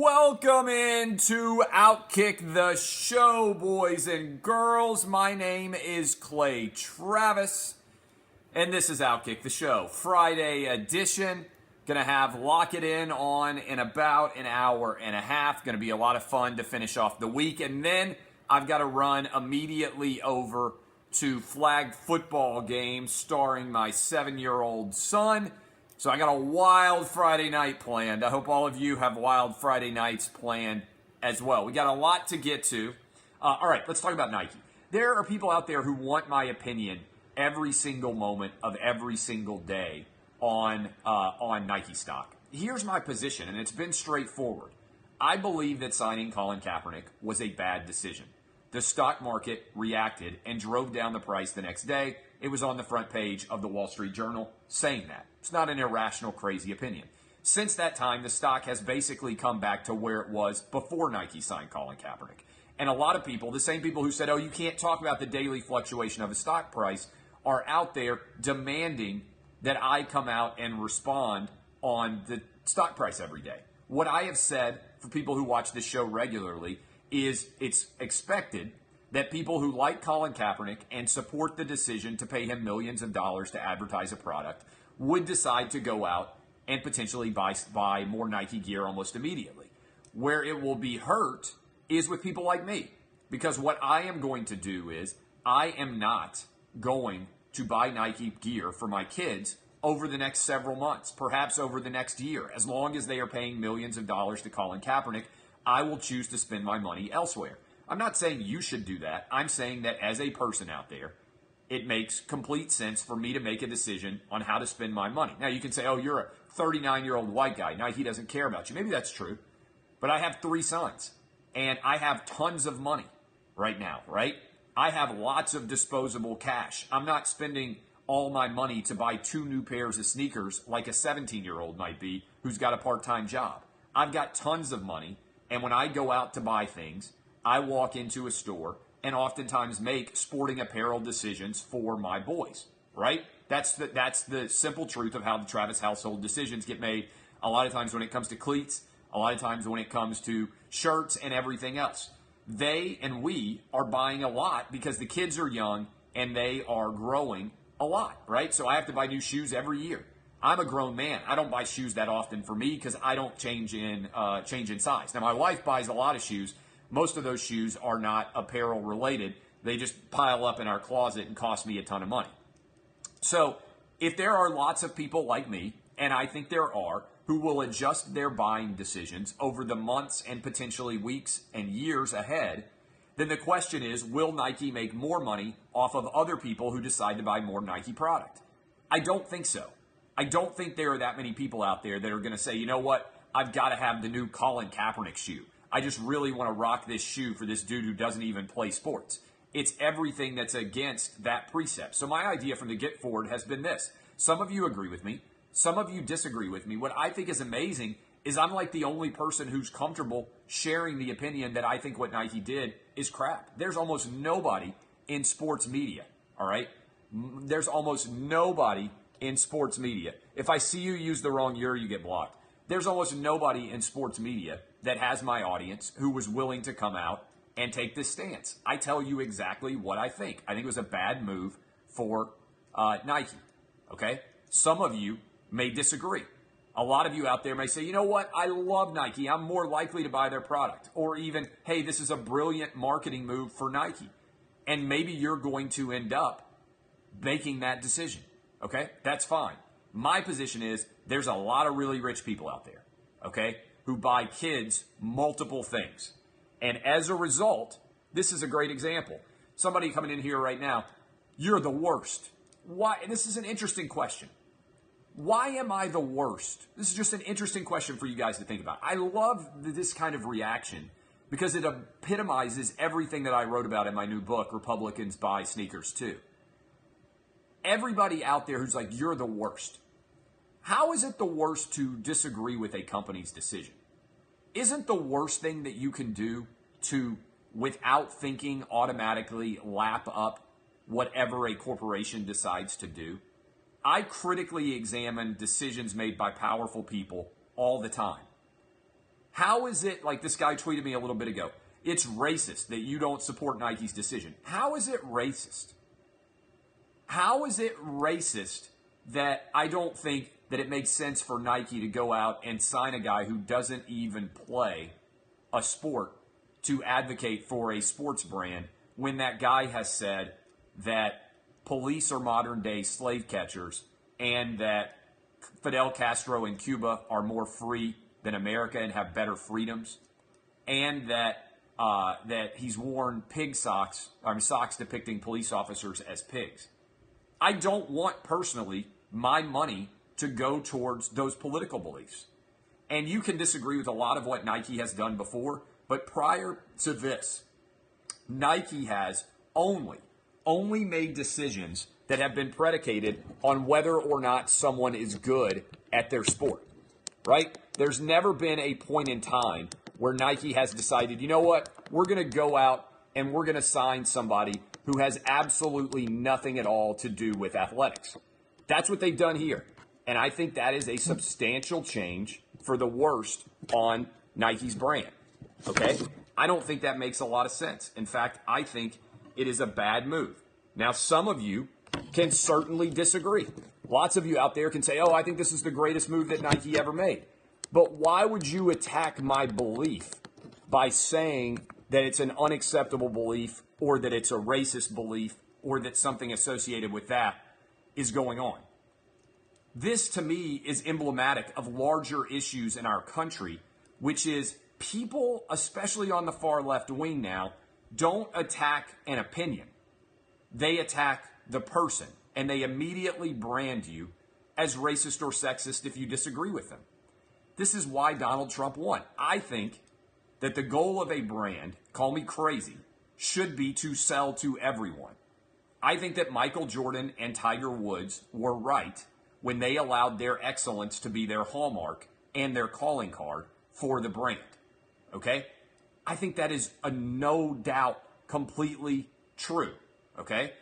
Welcome into Outkick the Show, boys and girls. My name is Clay Travis, and this is Outkick the Show, Friday edition. Gonna have Lock It In on in about an hour and a half. Gonna be a lot of fun to finish off the week, and then I've got to run immediately over to flag football game starring my 7-year-old son. So I got a wild Friday night planned. I hope all of you have wild Friday nights planned as well. We got a lot to get to. All right, let's talk about Nike. There are people out there who want my opinion every single moment of every single day on Nike stock. Here's my position, and it's been straightforward. I believe that signing Colin Kaepernick was a bad decision. The stock market reacted and drove down the price the next day. It was on the front page of the Wall Street Journal saying that. It's not an irrational, crazy opinion. Since that time, the stock has basically come back to where it was before Nike signed Colin Kaepernick. And a lot of people, the same people who said, oh, you can't talk about the daily fluctuation of a stock price, are out there demanding that I come out and respond on the stock price every day. What I have said for people who watch this show regularly is it's expected that people who like Colin Kaepernick and support the decision to pay him millions of dollars to advertise a product would decide to go out and potentially buy more Nike gear almost immediately. Where it will be hurt is with people like me. Because what I am going to do is I am not going to buy Nike gear for my kids over the next several months, perhaps over the next year. As long as they are paying millions of dollars to Colin Kaepernick, I will choose to spend my money elsewhere. I'm not saying you should do that. I'm saying that as a person out there, it makes complete sense for me to make a decision on how to spend my money. Now, you can say, oh, you're a 39-year-old white guy. Nike doesn't care about you. Maybe that's true. But I have 3 sons, and I have tons of money right now, right? I have lots of disposable cash. I'm not spending all my money to buy 2 new pairs of sneakers like a 17-year-old might be who's got a part-time job. I've got tons of money, and when I go out to buy things, I walk into a store and oftentimes make sporting apparel decisions for my boys, right? That's the simple truth of how the Travis household decisions get made a lot of times when it comes to cleats, a lot of times when it comes to shirts and everything else. They and we are buying a lot because the kids are young and they are growing a lot, right? So I have to buy new shoes every year. I'm a grown man. I don't buy shoes that often for me because I don't change in size. Now, my wife buys a lot of shoes. Most of those shoes are not apparel related. They just pile up in our closet and cost me a ton of money. So if there are lots of people like me, and I think there are, who will adjust their buying decisions over the months and potentially weeks and years ahead, then the question is, will Nike make more money off of other people who decide to buy more Nike product? I don't think so. I don't think there are that many people out there that are going to say, you know what, I've got to have the new Colin Kaepernick shoe. I just really want to rock this shoe for this dude who doesn't even play sports. It's everything that's against that precept. So my idea from the get forward has been this. Some of you agree with me. Some of you disagree with me. What I think is amazing is I'm like the only person who's comfortable sharing the opinion that I think what Nike did is crap. There's almost nobody in sports media, all right? There's almost nobody in sports media. If I see you use the wrong year, you get blocked. There's almost nobody in sports media that has my audience who was willing to come out and take this stance. I tell you exactly what I think. I think it was a bad move for Nike, okay? Some of you may disagree. A lot of you out there may say, you know what, I love Nike. I'm more likely to buy their product. Or even, hey, this is a brilliant marketing move for Nike. And maybe you're going to end up making that decision, okay? That's fine. My position is there's a lot of really rich people out there, okay, who buy kids multiple things. And as a result, this is a great example. Somebody coming in here right now, you're the worst. Why? And this is an interesting question. Why am I the worst? This is just an interesting question for you guys to think about. I love this kind of reaction because it epitomizes everything that I wrote about in my new book, Republicans Buy Sneakers Too. Everybody out there who's like, you're the worst. How is it the worst to disagree with a company's decision? Isn't the worst thing that you can do to, without thinking, automatically lap up whatever a corporation decides to do? I critically examine decisions made by powerful people all the time. How is it, like this guy tweeted me a little bit ago, it's racist that you don't support Nike's decision? How is it racist? How is it racist that I don't think that it makes sense for Nike to go out and sign a guy who doesn't even play a sport to advocate for a sports brand when that guy has said that police are modern day slave catchers and that Fidel Castro in Cuba are more free than America and have better freedoms, and that he's worn socks depicting police officers as pigs? I don't want personally my money to go towards those political beliefs. And you can disagree with a lot of what Nike has done before, but prior to this, Nike has only made decisions that have been predicated on whether or not someone is good at their sport, right? There's never been a point in time where Nike has decided, you know what, we're going to go out and we're going to sign somebody who has absolutely nothing at all to do with athletics. That's what they've done here. And I think that is a substantial change for the worst on Nike's brand. Okay? I don't think that makes a lot of sense. In fact, I think it is a bad move. Now, some of you can certainly disagree. Lots of you out there can say, oh, I think this is the greatest move that Nike ever made. But why would you attack my belief by saying that it's an unacceptable belief or that it's a racist belief or that something associated with that is going on? This, to me, is emblematic of larger issues in our country, which is people, especially on the far left wing now, don't attack an opinion. They attack the person, and they immediately brand you as racist or sexist if you disagree with them. This is why Donald Trump won. I think that the goal of a brand, call me crazy, should be to sell to everyone. I think that Michael Jordan and Tiger Woods were right when they allowed their excellence to be their hallmark and their calling card for the brand. Okay? I think that is a no doubt completely true. Okay?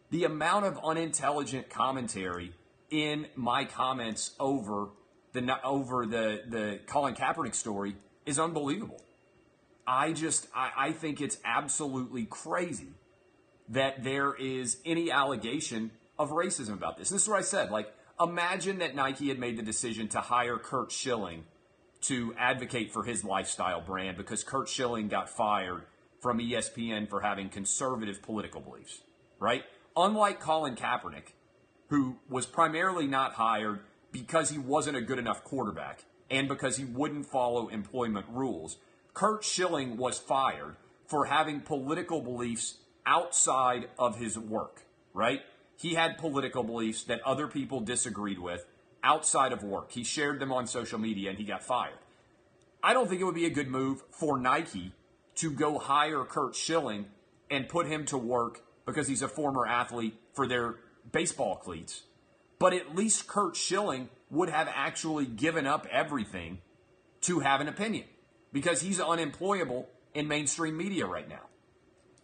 The amount of unintelligent commentary in my comments over the Colin Kaepernick story is unbelievable. I think it's absolutely crazy that there is any allegation of racism about this. This is what I said. Like, imagine that Nike had made the decision to hire Curt Schilling to advocate for his lifestyle brand because Curt Schilling got fired from ESPN for having conservative political beliefs, right? Unlike Colin Kaepernick, who was primarily not hired because he wasn't a good enough quarterback and because he wouldn't follow employment rules, Curt Schilling was fired for having political beliefs outside of his work, right? He had political beliefs that other people disagreed with outside of work. He shared them on social media and he got fired. I don't think it would be a good move for Nike to go hire Curt Schilling and put him to work because he's a former athlete for their baseball cleats. But at least Curt Schilling would have actually given up everything to have an opinion because he's unemployable in mainstream media right now.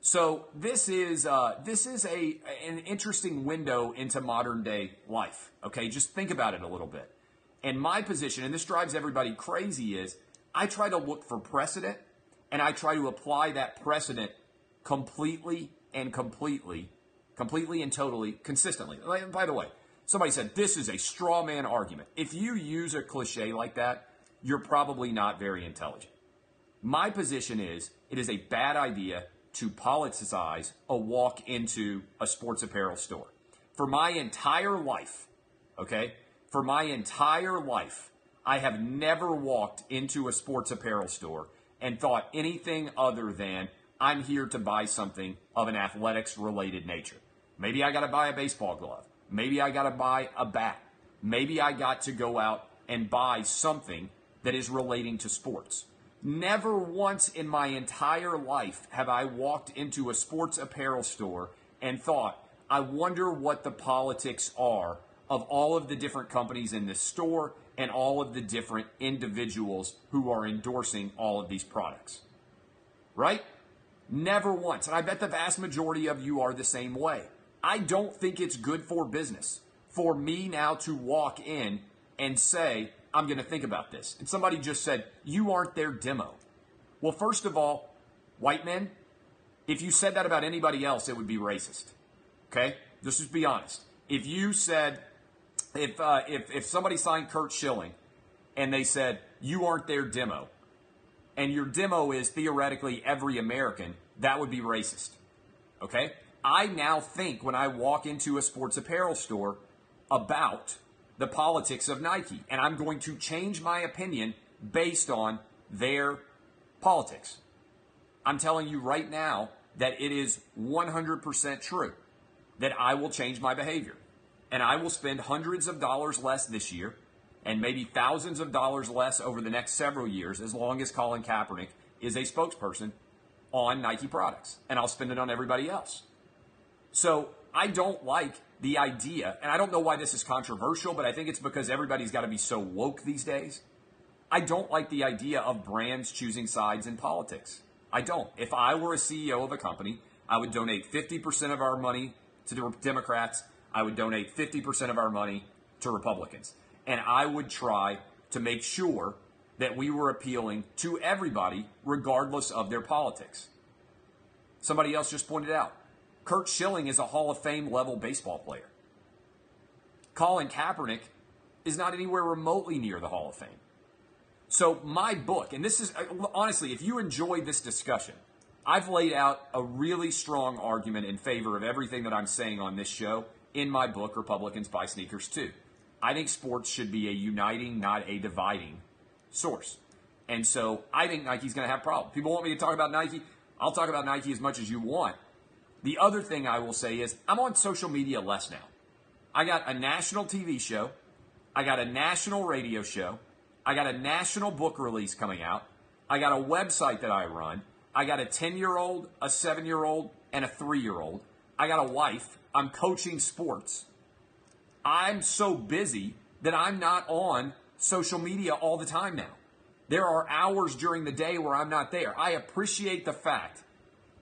So this is an interesting window into modern day life. Okay, just think about it a little bit. And my position, and this drives everybody crazy, is I try to look for precedent and I try to apply that precedent completely and totally consistently. By the way, somebody said this is a straw man argument. If you use a cliche like that, you're probably not very intelligent. My position is it is a bad idea to politicize a walk into a sports apparel store. For my entire life, I have never walked into a sports apparel store and thought anything other than I'm here to buy something of an athletics-related nature. Maybe I got to buy a baseball glove. Maybe I got to buy a bat. Maybe I got to go out and buy something that is relating to sports. Never once in my entire life have I walked into a sports apparel store and thought, I wonder what the politics are of all of the different companies in this store and all of the different individuals who are endorsing all of these products. Right? Never once. And I bet the vast majority of you are the same way. I don't think it's good for business for me now to walk in and say, I'm going to think about this. And somebody just said, you aren't their demo. Well, first of all, white men, if you said that about anybody else, it would be racist. Okay? Let's just be honest. If you said, if somebody signed Curt Schilling and they said, you aren't their demo, and your demo is theoretically every American, that would be racist. Okay? I now think when I walk into a sports apparel store about the politics of Nike, and I'm going to change my opinion based on their politics. I'm telling you right now that it is 100% true that I will change my behavior. And I will spend hundreds of dollars less this year and maybe thousands of dollars less over the next several years as long as Colin Kaepernick is a spokesperson on Nike products. And I'll spend it on everybody else. So I don't like the idea, and I don't know why this is controversial, but I think it's because everybody's got to be so woke these days. I don't like the idea of brands choosing sides in politics. I don't. If I were a CEO of a company, I would donate 50% of our money to the Democrats. I would donate 50% of our money to Republicans. And I would try to make sure that we were appealing to everybody regardless of their politics. Somebody else just pointed out, Curt Schilling is a Hall of Fame level baseball player. Colin Kaepernick is not anywhere remotely near the Hall of Fame. So my book, and this is, honestly, if you enjoyed this discussion, I've laid out a really strong argument in favor of everything that I'm saying on this show in my book, Republicans Buy Sneakers Too. I think sports should be a uniting, not a dividing source. And so I think Nike's going to have problems. People want me to talk about Nike. I'll talk about Nike as much as you want. The other thing I will say is I'm on social media less now. I got a national TV show. I got a national radio show. I got a national book release coming out. I got a website that I run. I got a 10-year-old, a 7-year-old, and a 3-year-old. I got a wife. I'm coaching sports. I'm so busy that I'm not on social media all the time now. There are hours during the day where I'm not there. I appreciate the fact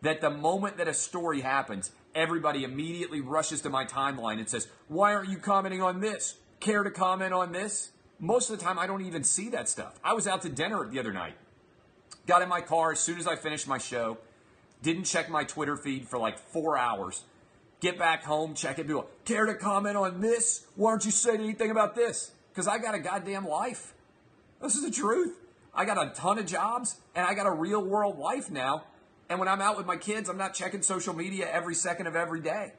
that the moment that a story happens, everybody immediately rushes to my timeline and says, why aren't you commenting on this? Care to comment on this? Most of the time, I don't even see that stuff. I was out to dinner the other night. Got in my car as soon as I finished my show. Didn't check my Twitter feed for like 4 hours. Get back home, check it. People, care to comment on this? Why don't you say anything about this? Because I got a goddamn life. This is the truth. I got a ton of jobs, and I got a real world life now. And when I'm out with my kids, I'm not checking social media every second of every day.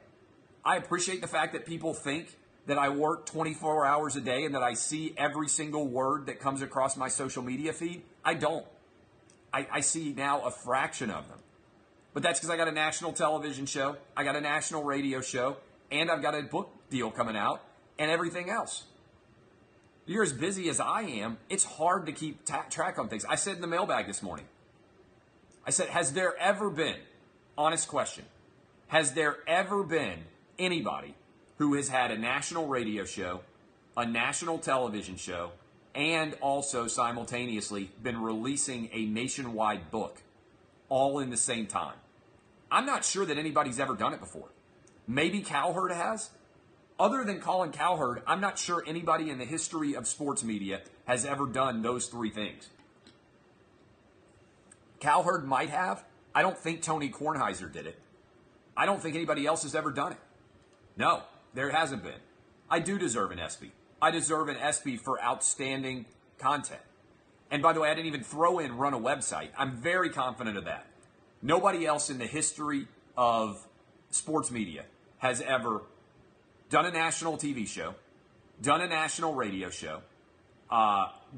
I appreciate the fact that people think that I work 24 hours a day and that I see every single word that comes across my social media feed. I don't. I see now a fraction of them. But that's because I got a national television show, I got a national radio show, and I've got a book deal coming out and everything else. You're as busy as I am. It's hard to keep track on things. I said in the mailbag this morning, I said, has there ever been, honest question, has there ever been anybody who has had a national radio show, a national television show, and also simultaneously been releasing a nationwide book all in the same time? I'm not sure that anybody's ever done it before. Maybe Cowherd has. Other than Colin Cowherd, I'm not sure anybody in the history of sports media has ever done those three things. Cowherd might have. I don't think Tony Kornheiser did it. I don't think anybody else has ever done it. No, there hasn't been. I do deserve an ESPY. I deserve an ESPY for outstanding content. And by the way, I didn't even throw in run a website. I'm very confident of that. Nobody else in the history of sports media has ever done a national TV show, done a national radio show,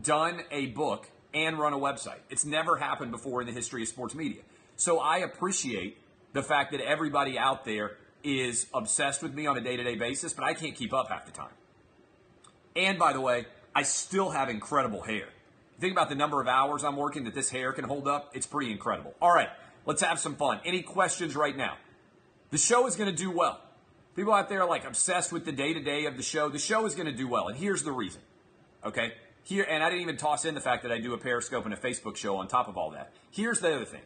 done a book, and run a website. It's never happened before in the history of sports media. So I appreciate the fact that everybody out there is obsessed with me on a day-to-day basis, but I can't keep up half the time. And by the way, I still have incredible hair. Think about the number of hours I'm working that this hair can hold up. It's pretty incredible. All right, let's have some fun. Any questions right now? The show is going to do well. People out there are like obsessed with the day-to-day of the show. The show is going to do well, and here's the reason. Okay? Here, and I didn't even toss in the fact that I do a Periscope and a Facebook show on top of all that. Here's the other thing.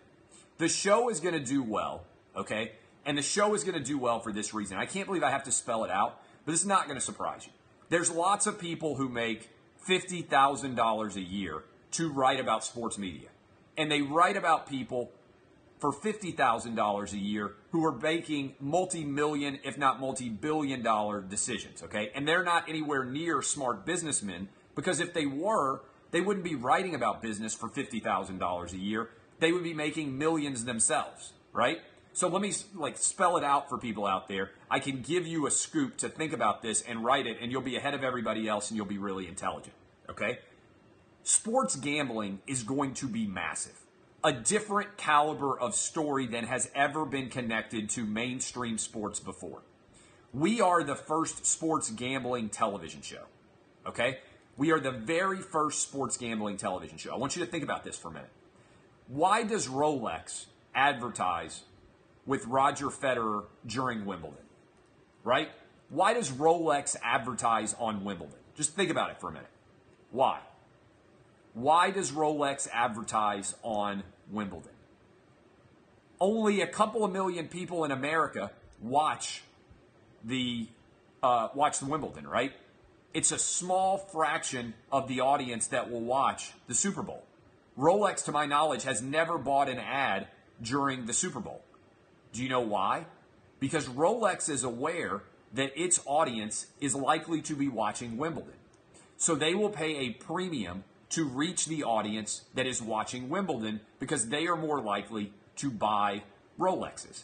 The show is going to do well, okay? And the show is going to do well for this reason. I can't believe I have to spell it out, but it's not going to surprise you. There's lots of people who make $50,000 a year to write about sports media. And they write about people for $50,000 a year who are making multi-million, if not multi-billion dollar decisions, okay? And they're not anywhere near smart businessmen, because if they were, they wouldn't be writing about business for $50,000 a year. They would be making millions themselves, right? So let me spell it out for people out there. I can give you a scoop to think about this and write it, and you'll be ahead of everybody else and you'll be really intelligent, okay? Sports gambling is going to be massive. A different caliber of story than has ever been connected to mainstream sports before. We are the first sports gambling television show, okay? We are the very first sports gambling television show. I want you to think about this for a minute. Why does Rolex advertise with Roger Federer during Wimbledon, right? Why does Rolex advertise on Wimbledon? Just think about it for a minute. Why? Why does Rolex advertise on Wimbledon? Only a couple of million people in America watch the Wimbledon, right? It's a small fraction of the audience that will watch the Super Bowl. Rolex, to my knowledge, has never bought an ad during the Super Bowl. Do you know why? Because Rolex is aware that its audience is likely to be watching Wimbledon. So they will pay a premium to reach the audience that is watching Wimbledon, because they are more likely to buy Rolexes.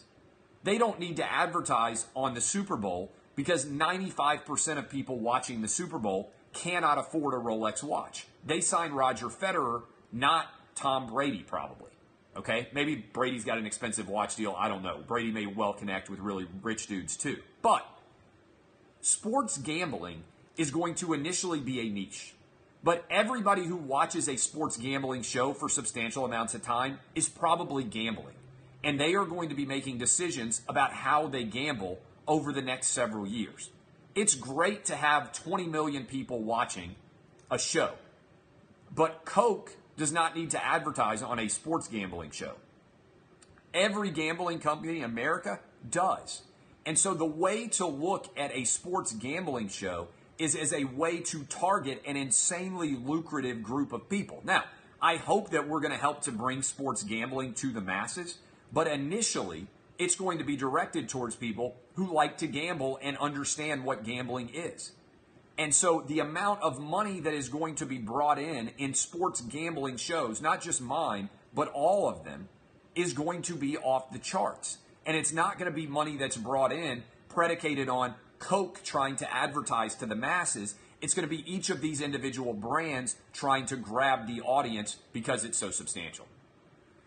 They don't need to advertise on the Super Bowl, because 95% of people watching the Super Bowl cannot afford a Rolex watch. They signed Roger Federer, not Tom Brady, probably. Okay? Maybe Brady's got an expensive watch deal. I don't know. Brady may well connect with really rich dudes too. But sports gambling is going to initially be a niche. But everybody who watches a sports gambling show for substantial amounts of time is probably gambling. And they are going to be making decisions about how they gamble over the next several years. It's great to have 20 million people watching a show. But Coke does not need to advertise on a sports gambling show. Every gambling company in America does. And so the way to look at a sports gambling show is as a way to target an insanely lucrative group of people. Now, I hope that we're going to help to bring sports gambling to the masses, but initially, it's going to be directed towards people who like to gamble and understand what gambling is. And so the amount of money that is going to be brought in sports gambling shows, not just mine, but all of them, is going to be off the charts. And it's not going to be money that's brought in predicated on Coke trying to advertise to the masses. It's going to be each of these individual brands trying to grab the audience because it's so substantial.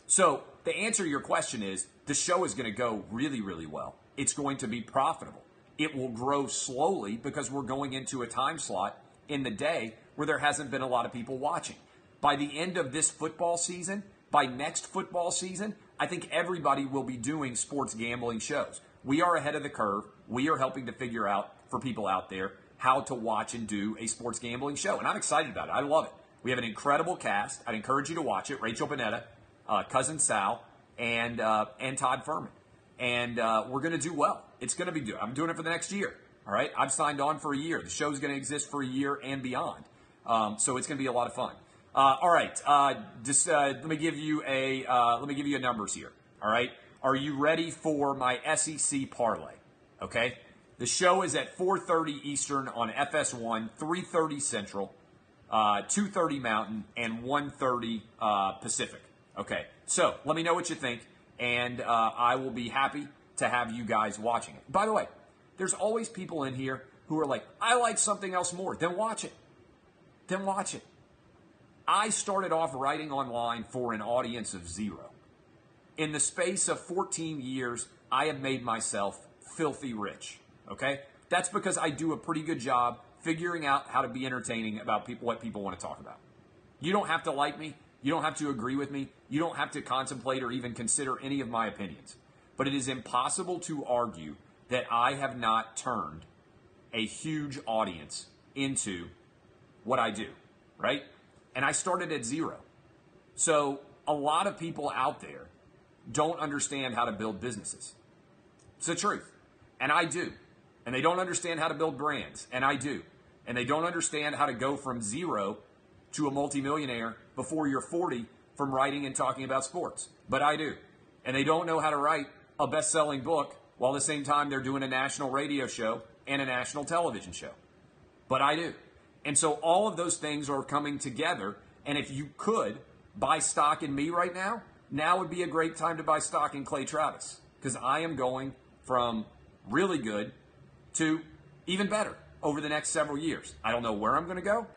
So the answer to your question is, the show is going to go really, really well. It's going to be profitable. It will grow slowly because we're going into a time slot in the day where there hasn't been a lot of people watching. By the end of this football season, by next football season, I think everybody will be doing sports gambling shows. We are ahead of the curve. We are helping to figure out for people out there how to watch and do a sports gambling show. And I'm excited about it. I love it. We have an incredible cast. I'd encourage you to watch it. Rachel Bonetta, Cousin Sal, and Todd Furman. And we're going to do well. It's going to be good. I'm doing it for the next year. All right. I've signed on for a year. The show's going to exist for a year and beyond. So it's going to be a lot of fun. All right. Let me give you a numbers here. All right. Are you ready for my SEC parlay? Okay. The show is at 4:30 Eastern on FS1, 3:30 Central, 2:30 Mountain, and 1:30 Pacific. Okay. So let me know what you think, and I will be happy to have you guys watching it. By the way, there's always people in here who are like, I like something else more. Then watch it. Then watch it. I started off writing online for an audience of 0. In the space of 14 years, I have made myself filthy rich. Okay? That's because I do a pretty good job figuring out how to be entertaining about what people want to talk about. You don't have to like me. You don't have to agree with me. You don't have to contemplate or even consider any of my opinions. But it is impossible to argue that I have not turned a huge audience into what I do, right? And I started at 0. So a lot of people out there don't understand how to build businesses. It's the truth. And I do. And they don't understand how to build brands. And I do. And they don't understand how to go from zero to a multimillionaire before you're 40 from writing and talking about sports. But I do. And they don't know how to write a best-selling book while at the same time they're doing a national radio show and a national television show. But I do. And so all of those things are coming together. And if you could buy stock in me right now would be a great time to buy stock in Clay Travis, because I am going from really good to even better over the next several years. I don't know where I'm going to go,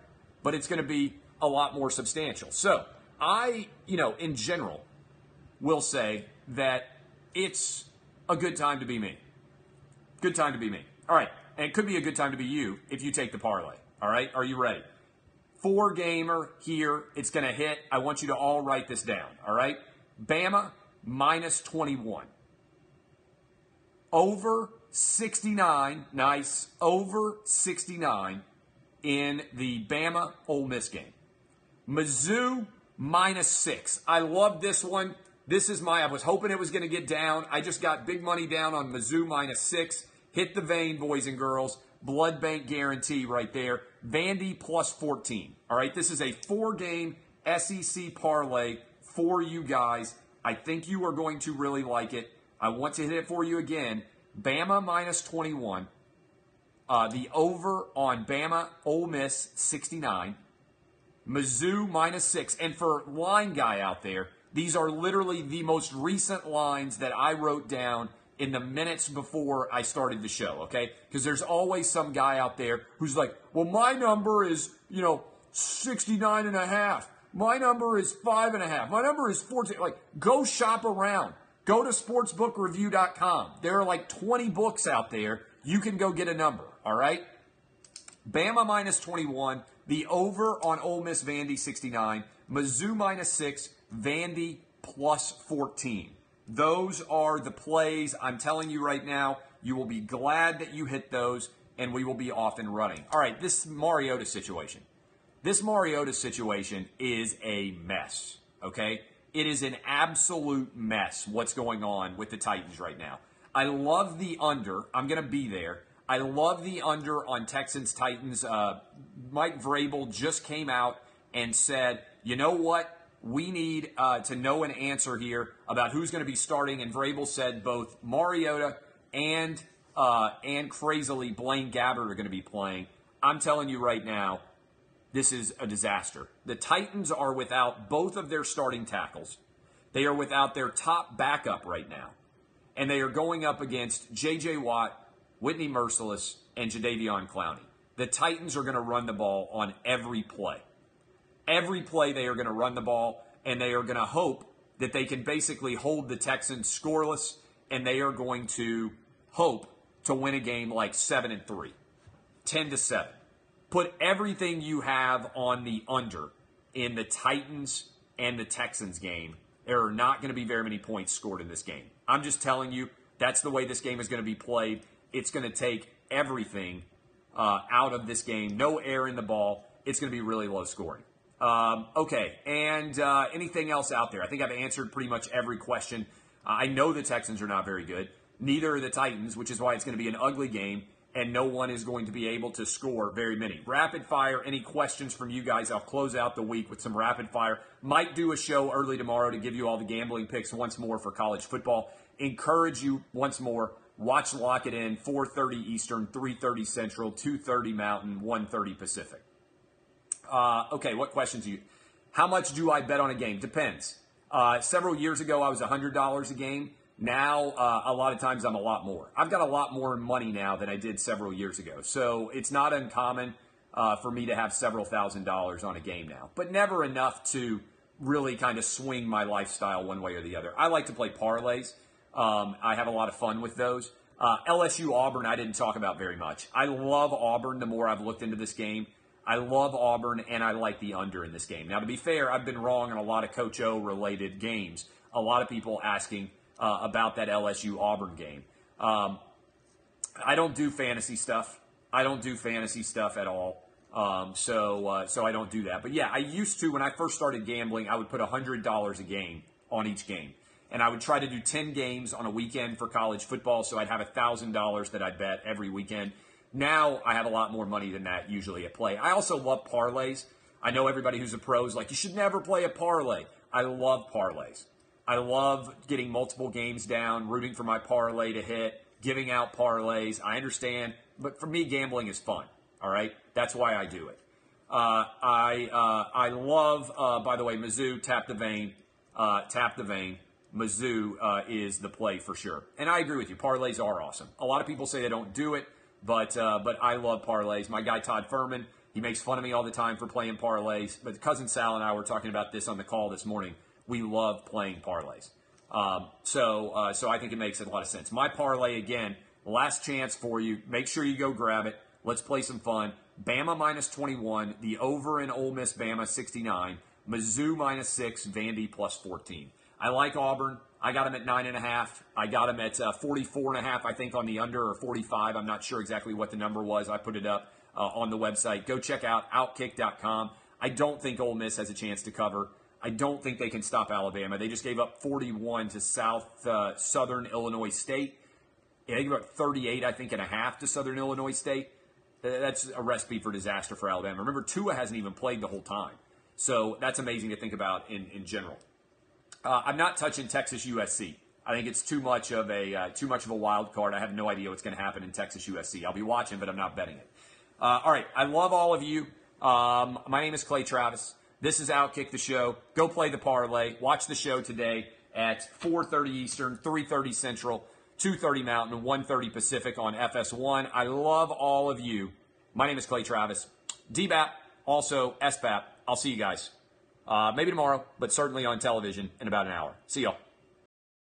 but it's going to be a lot more substantial. So I, in general, will say that it's a good time to be me. Good time to be me. All right. And it could be a good time to be you if you take the parlay. All right. Are you ready? 4-gamer here. It's going to hit. I want you to all write this down. All right. Bama minus 21. Over 69. Nice. Over 69 in the Bama Ole Miss game. Mizzou minus 6. I love this one. I was hoping it was going to get down. I just got big money down on Mizzou minus 6. Hit the vein, boys and girls. Blood bank guarantee right there. Vandy plus 14. All right, this is a 4-game SEC parlay for you guys. I think you are going to really like it. I want to hit it for you again. Bama minus 21. The over on Bama Ole Miss 69. Mizzou minus 6. And for line guy out there, these are literally the most recent lines that I wrote down in the minutes before I started the show, okay? Because there's always some guy out there who's like, well, my number is, 69 and a half. My number is 5.5. My number is 14. Like, go shop around. Go to sportsbookreview.com. There are like 20 books out there. You can go get a number, all right? Bama minus 21. The over on Ole Miss Vandy 69. Mizzou minus 6. Vandy plus 14. Those are the plays. I'm telling you right now, you will be glad that you hit those, and we will be off and running. All right, this Mariota situation. This Mariota situation is a mess, okay? It is an absolute mess what's going on with the Titans right now. I love the under. I'm going to be there. I love the under on Texans-Titans. Mike Vrabel just came out and said, you know what? We need to know an answer here about who's going to be starting. And Vrabel said both Mariota and crazily Blaine Gabbert are going to be playing. I'm telling you right now, this is a disaster. The Titans are without both of their starting tackles. They are without their top backup right now. And they are going up against J.J. Watt, Whitney Merciless, and Jadeveon Clowney. The Titans are going to run the ball on every play. Every play they are going to run the ball, and they are going to hope that they can basically hold the Texans scoreless, and they are going to hope to win a game like 7-3, 10-7. Put everything you have on the under in the Titans and the Texans game. There are not going to be very many points scored in this game. I'm just telling you, that's the way this game is going to be played. It's going to take everything out of this game. No air in the ball. It's going to be really low scoring. Okay, and anything else out there? I think I've answered pretty much every question. I know the Texans are not very good. Neither are the Titans, which is why it's going to be an ugly game, and no one is going to be able to score very many. Rapid fire, any questions from you guys? I'll close out the week with some rapid fire. Might do a show early tomorrow to give you all the gambling picks once more for college football. Encourage you once more, watch Lock It In, 4:30 Eastern, 3:30 Central, 2:30 Mountain, 1:30 Pacific. Okay, what questions do you? How much do I bet on a game? Depends. Several years ago, I was $100 a game. Now, a lot of times I'm a lot more. I've got a lot more money now than I did several years ago. So it's not uncommon for me to have several $1,000s on a game now. But never enough to really kind of swing my lifestyle one way or the other. I like to play parlays. I have a lot of fun with those. LSU Auburn, I didn't talk about very much. I love Auburn the more I've looked into this game. I love Auburn, and I like the under in this game. Now, to be fair, I've been wrong on a lot of Coach O-related games. A lot of people asking about that LSU Auburn game. I don't do fantasy stuff. I don't do fantasy stuff at all. So I don't do that. But, yeah, I used to, when I first started gambling, I would put $100 a game on each game. And I would try to do 10 games on a weekend for college football, so I'd have $1,000 that I'd bet every weekend. Now I have a lot more money than that usually at play. I also love parlays. I know everybody who's a pro is like, you should never play a parlay. I love parlays. I love getting multiple games down, rooting for my parlay to hit, giving out parlays. I understand, but for me, gambling is fun. All right, that's why I do it. I love, by the way, Mizzou, tap the vein. Mizzou is the play for sure. And I agree with you. Parlays are awesome. A lot of people say they don't do it, but I love parlays. My guy Todd Furman, he makes fun of me all the time for playing parlays. But cousin Sal and I were talking about this on the call this morning. We love playing parlays. So I think it makes a lot of sense. My parlay, again, last chance for you. Make sure you go grab it. Let's play some fun. Bama minus 21. The over in Ole Miss Bama 69. Mizzou minus 6. Vandy plus 14. I like Auburn. I got them at 9.5. I got them at 44.5, I think, on the under, or 45. I'm not sure exactly what the number was. I put it up on the website. Go check out Outkick.com. I don't think Ole Miss has a chance to cover. I don't think they can stop Alabama. They just gave up 41 to Southern Illinois State. They gave up 38, I think, and a half to Southern Illinois State. That's a recipe for disaster for Alabama. Remember, Tua hasn't even played the whole time. So that's amazing to think about in general. I'm not touching Texas USC. I think it's too much of a wild card. I have no idea what's going to happen in Texas USC. I'll be watching, but I'm not betting it. All right, I love all of you. My name is Clay Travis. This is Outkick the Show. Go play the parlay. Watch the show today at 4:30 Eastern, 3:30 Central, 2:30 Mountain, 1:30 Pacific on FS1. I love all of you. My name is Clay Travis. DBAP, also SBAP. I'll see you guys. Maybe tomorrow, but certainly on television in about an hour. See y'all.